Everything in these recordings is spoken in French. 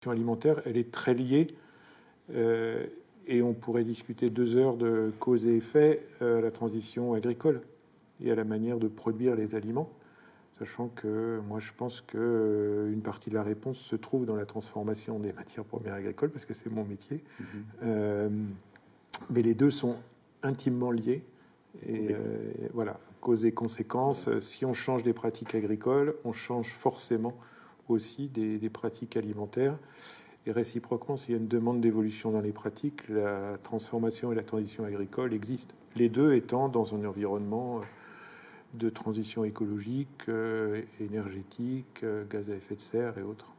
alimentaire, elle est très liée, et on pourrait discuter 2 heures de cause et effet à la transition agricole et à la manière de produire les aliments, sachant que moi je pense qu'une partie de la réponse se trouve dans la transformation des matières premières agricoles, parce que c'est mon métier. Mais les deux sont intimement liés. Et voilà, cause et conséquence. Si on change des pratiques agricoles, on change forcément aussi des pratiques alimentaires. Et réciproquement, s'il y a une demande d'évolution dans les pratiques, la transformation et la transition agricole existent. Les deux étant dans un environnement de transition écologique, énergétique, gaz à effet de serre et autres.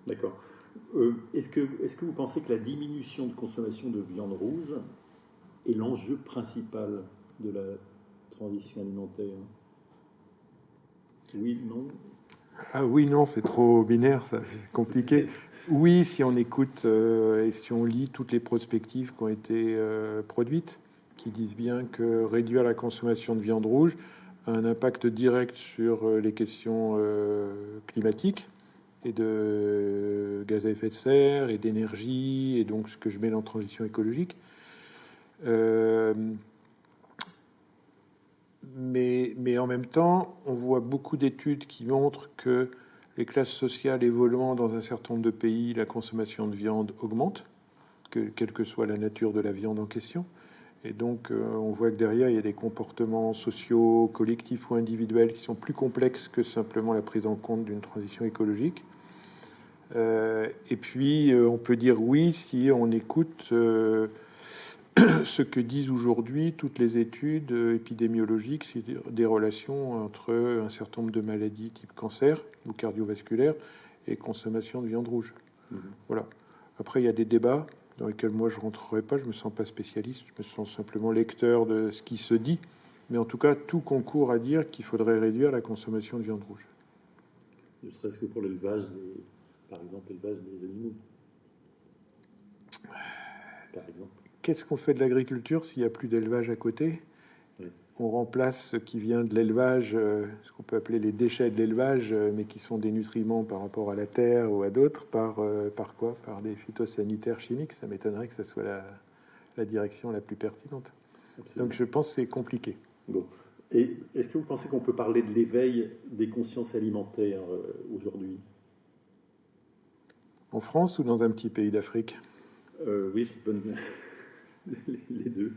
D'accord. Est-ce que vous pensez que la diminution de consommation de viande rouge est l'enjeu principal de la transition alimentaire? Oui, non? Ah oui, non, c'est trop binaire, ça, c'est compliqué. Oui, si on écoute et si on lit toutes les prospectives qui ont été produites, qui disent bien que réduire la consommation de viande rouge a un impact direct sur les questions climatiques et de gaz à effet de serre et d'énergie, et donc ce que je mets en transition écologique. Mais en même temps, on voit beaucoup d'études qui montrent que les classes sociales évoluant dans un certain nombre de pays, la consommation de viande augmente, quelle que soit la nature de la viande en question. Et donc, on voit que derrière, il y a des comportements sociaux, collectifs ou individuels qui sont plus complexes que simplement la prise en compte d'une transition écologique. Et puis, on peut dire oui si on écoute ce que disent aujourd'hui toutes les études épidémiologiques, c'est des relations entre un certain nombre de maladies type cancer ou cardiovasculaire et consommation de viande rouge. Voilà. Après, il y a des débats dans lesquels moi je ne rentrerai pas, je ne me sens pas spécialiste, je me sens simplement lecteur de ce qui se dit. Mais en tout cas, tout concourt à dire qu'il faudrait réduire la consommation de viande rouge. Ne serait-ce que pour l'élevage, par exemple, l'élevage des animaux. Par exemple. Qu'est-ce qu'on fait de l'agriculture s'il n'y a plus d'élevage à côté? Oui. On remplace ce qui vient de l'élevage, ce qu'on peut appeler les déchets de l'élevage, mais qui sont des nutriments par rapport à la terre ou à d'autres, par quoi? Par des phytosanitaires chimiques. Ça m'étonnerait que ce soit la direction la plus pertinente. Absolument. Donc je pense que c'est compliqué. Bon. Et est-ce que vous pensez qu'on peut parler de l'éveil des consciences alimentaires aujourd'hui? En France ou dans un petit pays d'Afrique? Oui, c'est bonne... les deux.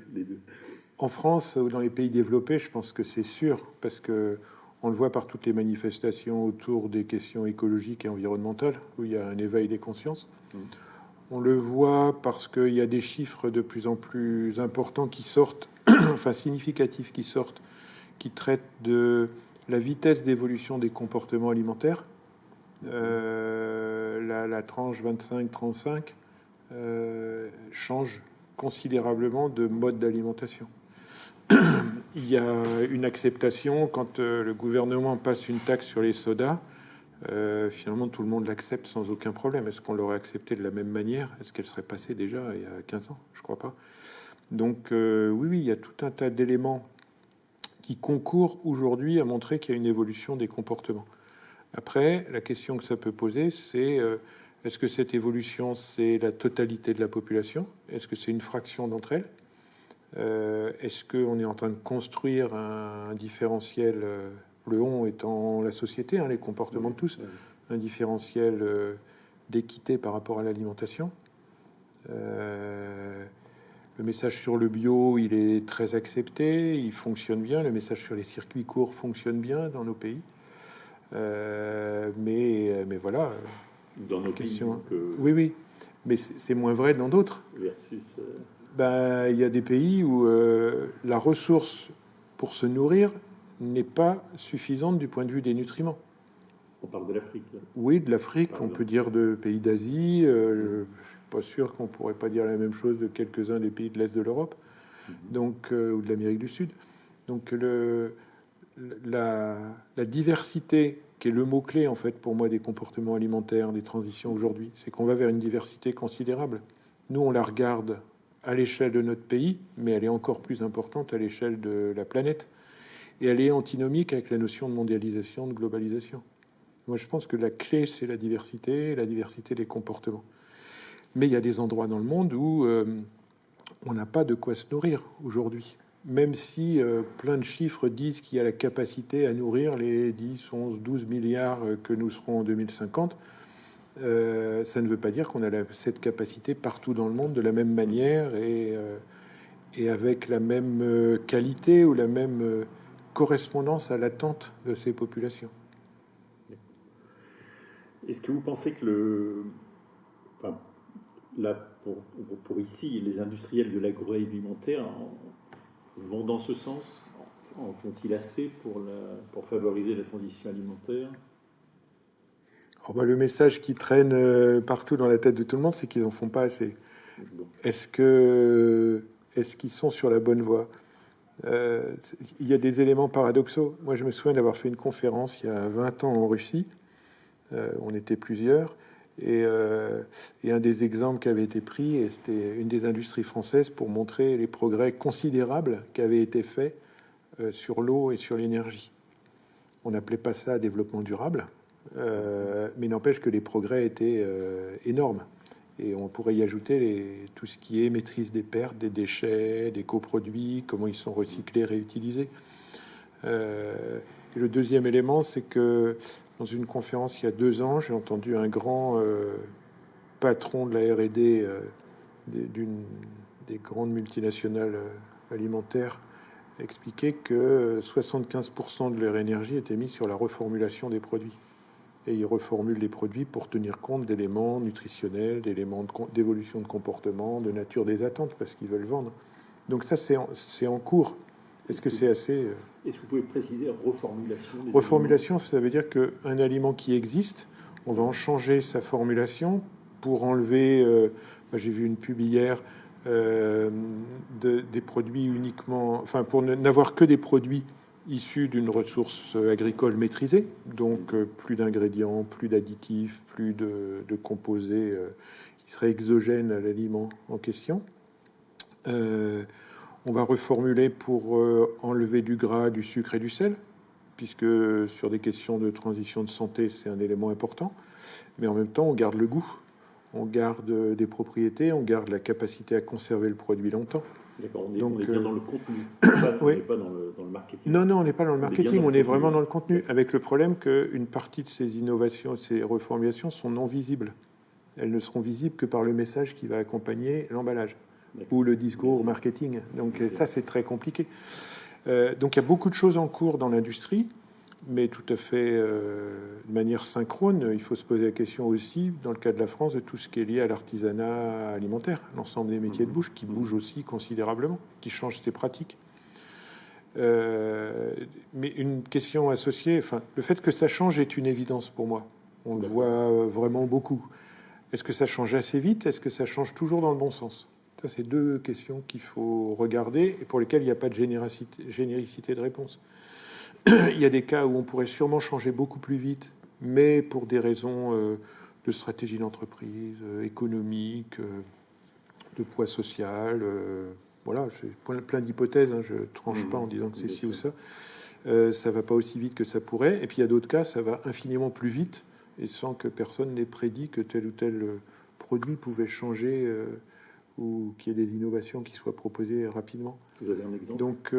En France ou dans les pays développés, je pense que c'est sûr, parce que on le voit par toutes les manifestations autour des questions écologiques et environnementales, où il y a un éveil des consciences. On le voit parce qu'il y a des chiffres de plus en plus importants qui sortent, enfin significatifs qui sortent, qui traitent de la vitesse d'évolution des comportements alimentaires. La tranche 25-35 change considérablement de mode d'alimentation. Il y a une acceptation quand le gouvernement passe une taxe sur les sodas. Finalement, tout le monde l'accepte sans aucun problème. Est-ce qu'on l'aurait accepté de la même manière? Est-ce qu'elle serait passée déjà il y a 15 ans? Je crois pas. Donc oui, il y a tout un tas d'éléments qui concourent aujourd'hui à montrer qu'il y a une évolution des comportements. Après, la question que ça peut poser, c'est est-ce que cette évolution, c'est la totalité de la population? Est-ce que c'est une fraction d'entre elles? Est-ce qu'on est en train de construire un différentiel, le on étant la société, les comportements de tous, un différentiel d'équité par rapport à l'alimentation? Le message sur le bio, il est très accepté, il fonctionne bien. Le message sur les circuits courts fonctionne bien dans nos pays. Mais voilà. Dans nos questions. Oui. Mais c'est moins vrai dans d'autres. Versus... il y a des pays où la ressource pour se nourrir n'est pas suffisante du point de vue des nutriments. On parle de l'Afrique. Là. Oui, de l'Afrique, on peut dire de pays d'Asie. Je ne suis pas sûr qu'on ne pourrait pas dire la même chose de quelques-uns des pays de l'Est de l'Europe, donc, ou de l'Amérique du Sud. Donc la diversité, qui est le mot-clé en fait pour moi des comportements alimentaires, des transitions aujourd'hui, c'est qu'on va vers une diversité considérable. Nous, on la regarde à l'échelle de notre pays, mais elle est encore plus importante à l'échelle de la planète. Et elle est antinomique avec la notion de mondialisation, de globalisation. Moi, je pense que la clé, c'est la diversité des comportements. Mais il y a des endroits dans le monde où on n'a pas de quoi se nourrir aujourd'hui. Même si plein de chiffres disent qu'il y a la capacité à nourrir les 10, 11, 12 milliards que nous serons en 2050, ça ne veut pas dire qu'on a cette capacité partout dans le monde de la même manière et avec la même qualité ou la même correspondance à l'attente de ces populations. Est-ce que vous pensez que enfin, là, pour ici, les industriels de l'agroalimentaire vont dans ce sens? En font-ils assez pour favoriser la transition alimentaire? Alors, le message qui traîne partout dans la tête de tout le monde, c'est qu'ils n'en font pas assez. Bon. Est-ce qu'ils sont sur la bonne voie? Il y a des éléments paradoxaux. Moi, je me souviens d'avoir fait une conférence il y a 20 ans en Russie. On était plusieurs. Et un des exemples qui avait été pris, c'était une des industries françaises pour montrer les progrès considérables qui avaient été faits sur l'eau et sur l'énergie. On n'appelait pas ça développement durable, mais n'empêche que les progrès étaient énormes. Et on pourrait y ajouter tout ce qui est maîtrise des pertes, des déchets, des coproduits, comment ils sont recyclés, réutilisés. Et le deuxième élément, c'est que dans une conférence il y a 2 ans, j'ai entendu un grand patron de la R&D d'une des grandes multinationales alimentaires expliquer que 75% de leur énergie était mise sur la reformulation des produits. Et ils reformulent les produits pour tenir compte d'éléments nutritionnels, d'éléments d'évolution de comportement, de nature des attentes, parce qu'ils veulent vendre. Donc ça, c'est en cours. Est-ce que c'est assez... Est-ce que vous pouvez préciser reformulation? Reformulation, ça veut dire qu'un aliment qui existe, on va en changer sa formulation pour enlever... j'ai vu une pub hier des produits uniquement... Enfin, pour n'avoir que des produits issus d'une ressource agricole maîtrisée, donc plus d'ingrédients, plus d'additifs, plus de composés qui seraient exogènes à l'aliment en question. On va reformuler pour enlever du gras, du sucre et du sel, puisque sur des questions de transition de santé, c'est un élément important. Mais en même temps, on garde le goût, on garde des propriétés, on garde la capacité à conserver le produit longtemps. D'accord, on est bien dans le contenu, on n'est pas dans le marketing. Non, on n'est pas dans le marketing, on est vraiment dans le contenu, avec le problème qu'une partie de ces innovations, de ces reformulations sont non visibles. Elles ne seront visibles que par le message qui va accompagner l'emballage ou le discours marketing. Donc ça, c'est très compliqué. Donc il y a beaucoup de choses en cours dans l'industrie, mais tout à fait de manière synchrone. Il faut se poser la question aussi, dans le cas de la France, de tout ce qui est lié à l'artisanat alimentaire, l'ensemble des métiers de bouche qui bougent aussi considérablement, qui changent ses pratiques. Mais une question associée, enfin, le fait que ça change est une évidence pour moi. On le voit vraiment beaucoup. Est-ce que ça change assez vite? Est-ce que ça change toujours dans le bon sens? Ça, c'est 2 questions qu'il faut regarder et pour lesquelles il n'y a pas de généricité de réponse. Il y a des cas où on pourrait sûrement changer beaucoup plus vite, mais pour des raisons de stratégie d'entreprise, économique, de poids social. Voilà, c'est plein d'hypothèses. Je ne tranche pas en disant que c'est ci ou ça. Ça ne va pas aussi vite que ça pourrait. Et puis il y a d'autres cas, ça va infiniment plus vite et sans que personne n'ait prédit que tel ou tel produit pouvait changer ou qu'il y ait des innovations qui soient proposées rapidement. Vous avez un exemple? Donc,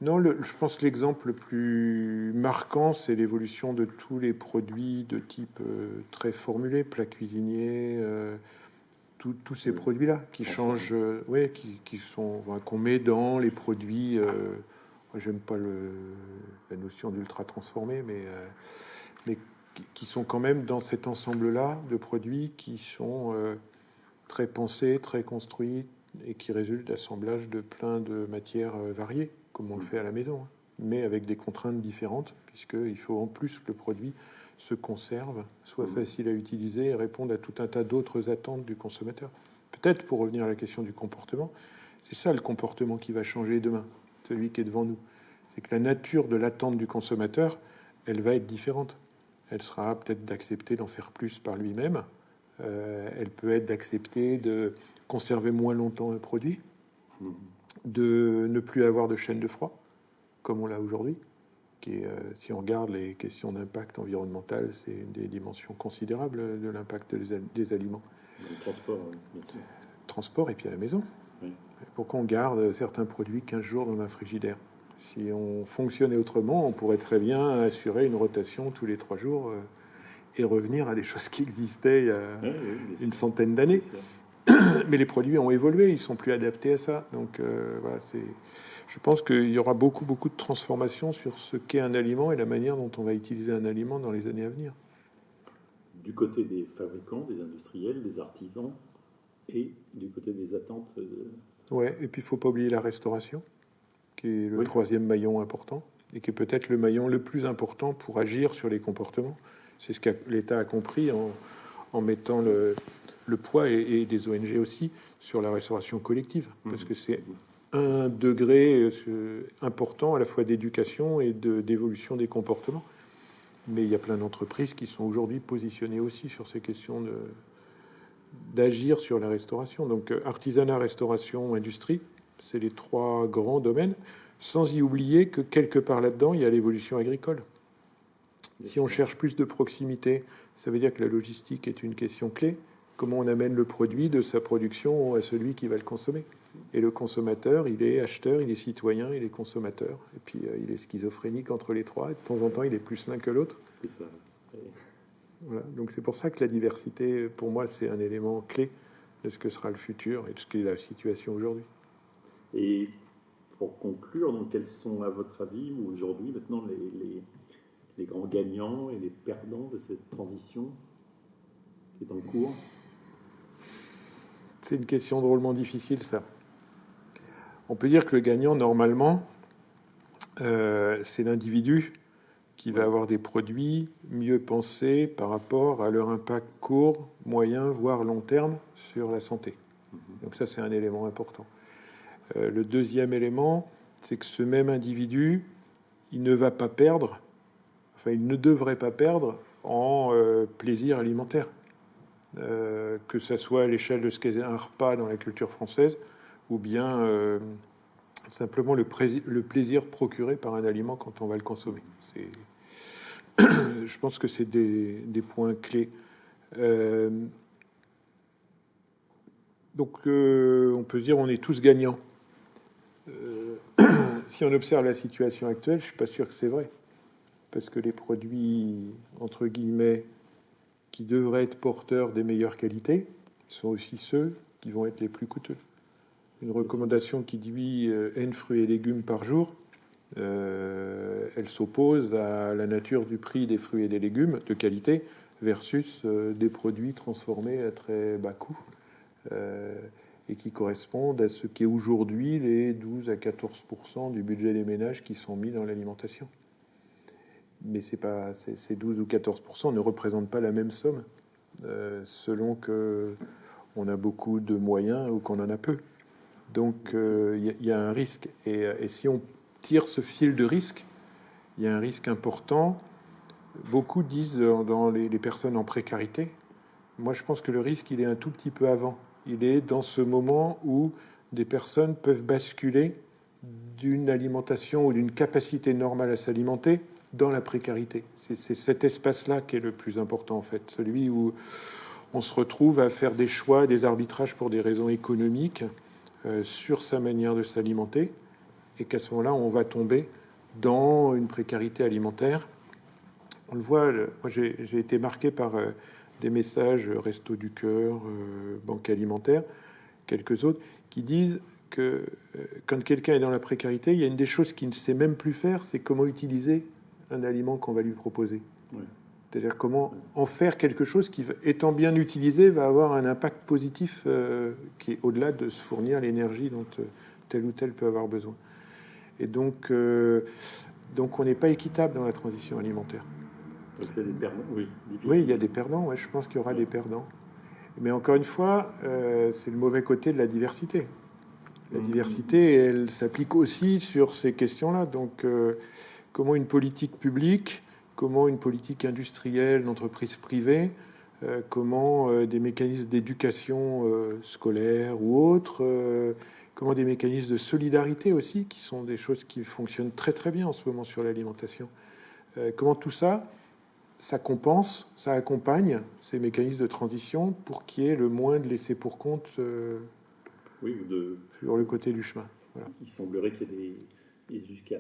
non, je pense que l'exemple le plus marquant, c'est l'évolution de tous les produits de type très formulé, plats cuisiniers, tous ces produits-là qui changent, qui sont, qu'on met dans les produits. J'aime pas la notion d'ultra transformé, mais qui sont quand même dans cet ensemble-là de produits qui sont très pensés, très construits et qui résultent d'assemblage de plein de matières variées, comme on le fait à la maison, mais avec des contraintes différentes, puisqu'il faut en plus que le produit se conserve, soit facile à utiliser et réponde à tout un tas d'autres attentes du consommateur. Peut-être, pour revenir à la question du comportement, c'est ça le comportement qui va changer demain, celui qui est devant nous. C'est que la nature de l'attente du consommateur, elle va être différente. Elle sera peut-être d'accepter d'en faire plus par lui-même. Elle peut être d'accepter de conserver moins longtemps un produit, de ne plus avoir de chaîne de froid, comme on l'a aujourd'hui, si on regarde les questions d'impact environnemental, c'est une des dimensions considérables de l'impact des aliments. Le transport, bien sûr. Transport et puis à la maison. Oui. Pourquoi on garde certains produits 15 jours dans un frigidaire? Si on fonctionnait autrement, on pourrait très bien assurer une rotation tous les 3 jours et revenir à des choses qui existaient il y a une centaine d'années. Mais les produits ont évolué, ils sont plus adaptés à ça. Donc voilà, je pense qu'il y aura beaucoup de transformations sur ce qu'est un aliment et la manière dont on va utiliser un aliment dans les années à venir. Du côté des fabricants, des industriels, des artisans et du côté des attentes. Ouais, et puis il ne faut pas oublier la restauration, qui est le troisième maillon important et qui est peut-être le maillon le plus important pour agir sur les comportements. C'est ce que l'État a compris en mettant le poids et des ONG aussi sur la restauration collective, parce que c'est un degré important à la fois d'éducation et d'évolution des comportements. Mais il y a plein d'entreprises qui sont aujourd'hui positionnées aussi sur ces questions d'agir sur la restauration. Donc artisanat, restauration, industrie, c'est les 3 grands domaines, sans y oublier que quelque part là-dedans, il y a l'évolution agricole. Si on cherche plus de proximité, ça veut dire que la logistique est une question clé. Comment on amène le produit de sa production à celui qui va le consommer. Et le consommateur, il est acheteur, il est citoyen, il est consommateur. Et puis il est schizophrénique entre les 3. Et de temps en temps, il est plus l'un que l'autre. C'est ça. Voilà. Donc c'est pour ça que la diversité, pour moi, c'est un élément clé de ce que sera le futur et de ce qu'est la situation aujourd'hui. Et pour conclure, donc, quels sont, à votre avis, aujourd'hui, maintenant, les grands gagnants et les perdants de cette transition qui est en cours? C'est une question drôlement difficile, ça. On peut dire que le gagnant, normalement, c'est l'individu qui va avoir des produits mieux pensés par rapport à leur impact court, moyen, voire long terme sur la santé. Donc ça, c'est un élément important. Le deuxième élément, c'est que ce même individu, il ne va pas perdre, enfin, il ne devrait pas perdre en plaisir alimentaire. Que ça soit à l'échelle de ce qu'est un repas dans la culture française, ou bien simplement le plaisir procuré par un aliment quand on va le consommer. Je pense que c'est des points clés. Donc on peut se dire on est tous gagnants. Si on observe la situation actuelle, je ne suis pas sûr que c'est vrai. Parce que les produits, entre guillemets, qui devraient être porteurs des meilleures qualités, sont aussi ceux qui vont être les plus coûteux. Une recommandation qui dit N fruits et légumes par jour, elle s'oppose à la nature du prix des fruits et des légumes de qualité versus des produits transformés à très bas coût et qui correspondent à ce qu'est aujourd'hui les 12 à 14% du budget des ménages qui sont mis dans l'alimentation. Mais ces 12 ou 14% ne représentent pas la même somme selon qu'on a beaucoup de moyens ou qu'on en a peu. Donc il y a un risque. Et si on tire ce fil de risque, il y a un risque important. Beaucoup disent dans les personnes en précarité. Moi, je pense que le risque, il est un tout petit peu avant. Il est dans ce moment où des personnes peuvent basculer d'une alimentation ou d'une capacité normale à s'alimenter dans la précarité. C'est cet espace-là qui est le plus important, en fait. Celui où on se retrouve à faire des choix, des arbitrages pour des raisons économiques sur sa manière de s'alimenter, et qu'à ce moment-là, on va tomber dans une précarité alimentaire. On le voit, moi j'ai été marqué par des messages Restos du Cœur, Banque Alimentaire, quelques autres, qui disent que quand quelqu'un est dans la précarité, il y a une des choses qu'il ne sait même plus faire, c'est comment utiliser un aliment qu'on va lui proposer. Oui. C'est-à-dire comment en faire quelque chose qui, étant bien utilisé, va avoir un impact positif qui est au-delà de se fournir l'énergie dont tel ou tel peut avoir besoin. Et donc on n'est pas équitable dans la transition alimentaire. Donc il y a des perdants, oui. Oui, il y a des perdants, ouais, je pense qu'il y aura des perdants. Mais encore une fois, c'est le mauvais côté de la diversité. La diversité, elle s'applique aussi sur ces questions-là. Donc, comment une politique publique, comment une politique industrielle, d'entreprise privée, comment des mécanismes d'éducation scolaire ou autres comment des mécanismes de solidarité aussi, qui sont des choses qui fonctionnent très très bien en ce moment sur l'alimentation. Comment tout ça, ça compense, ça accompagne ces mécanismes de transition pour qu'il y ait le moins de laisser pour compte sur le côté du chemin. Voilà. Il semblerait qu'il y ait jusqu'à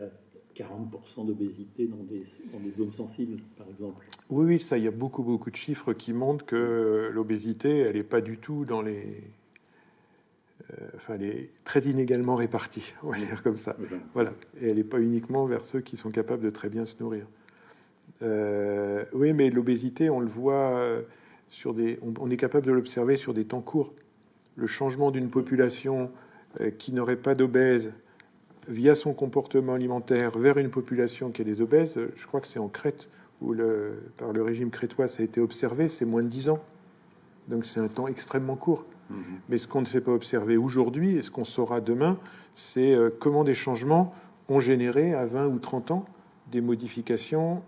40% d'obésité dans des zones sensibles, par exemple. Oui, oui, ça, il y a beaucoup de chiffres qui montrent que l'obésité, elle n'est pas du tout dans les... elle est très inégalement répartie, on va dire comme ça. Voilà. Et elle n'est pas uniquement vers ceux qui sont capables de très bien se nourrir. Oui, mais l'obésité, on le voit on est capable de l'observer sur des temps courts. Le changement d'une population qui n'aurait pas d'obèses via son comportement alimentaire vers une population qui a des obèses, je crois que c'est en Crète, où par le régime crétois ça a été observé, c'est moins de 10 ans. Donc c'est un temps extrêmement court. Mais ce qu'on ne sait pas observer aujourd'hui, et ce qu'on saura demain, c'est comment des changements ont généré à 20 ou 30 ans des modifications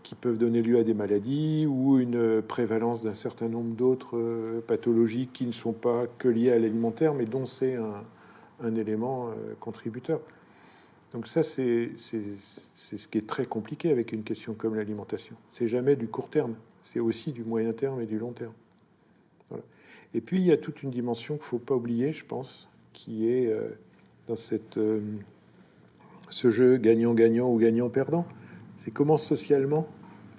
qui peuvent donner lieu à des maladies ou une prévalence d'un certain nombre d'autres pathologies qui ne sont pas que liées à l'alimentaire, mais dont c'est un élément contributeur. Donc ça, c'est ce qui est très compliqué avec une question comme l'alimentation. C'est jamais du court terme, c'est aussi du moyen terme et du long terme. Voilà. Et puis, il y a toute une dimension qu'il ne faut pas oublier, je pense, qui est dans ce jeu gagnant-gagnant ou gagnant-perdant. C'est comment socialement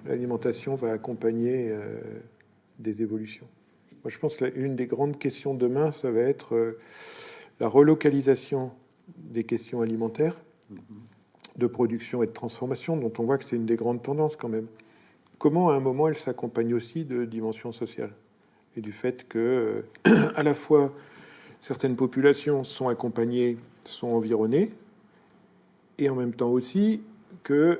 l'alimentation va accompagner des évolutions. Moi, je pense qu'une des grandes questions demain, ça va être la relocalisation des questions alimentaires, de production et de transformation, dont on voit que c'est une des grandes tendances quand même. Comment, à un moment, elle s'accompagne aussi de dimension sociale et du fait que, à la fois, certaines populations sont accompagnées, sont environnées, et en même temps aussi que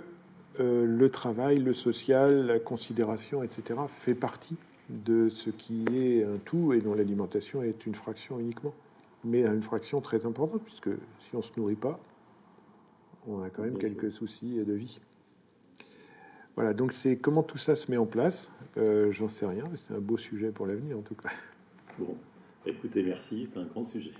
le travail, le social, la considération, etc., fait partie de ce qui est un tout et dont l'alimentation est une fraction uniquement, mais une fraction très importante, puisque si on ne se nourrit pas, on a quand même quelques soucis de vie. Voilà, donc c'est comment tout ça se met en place. J'en sais rien, mais c'est un beau sujet pour l'avenir en tout cas. Bon, écoutez, merci, c'est un grand sujet.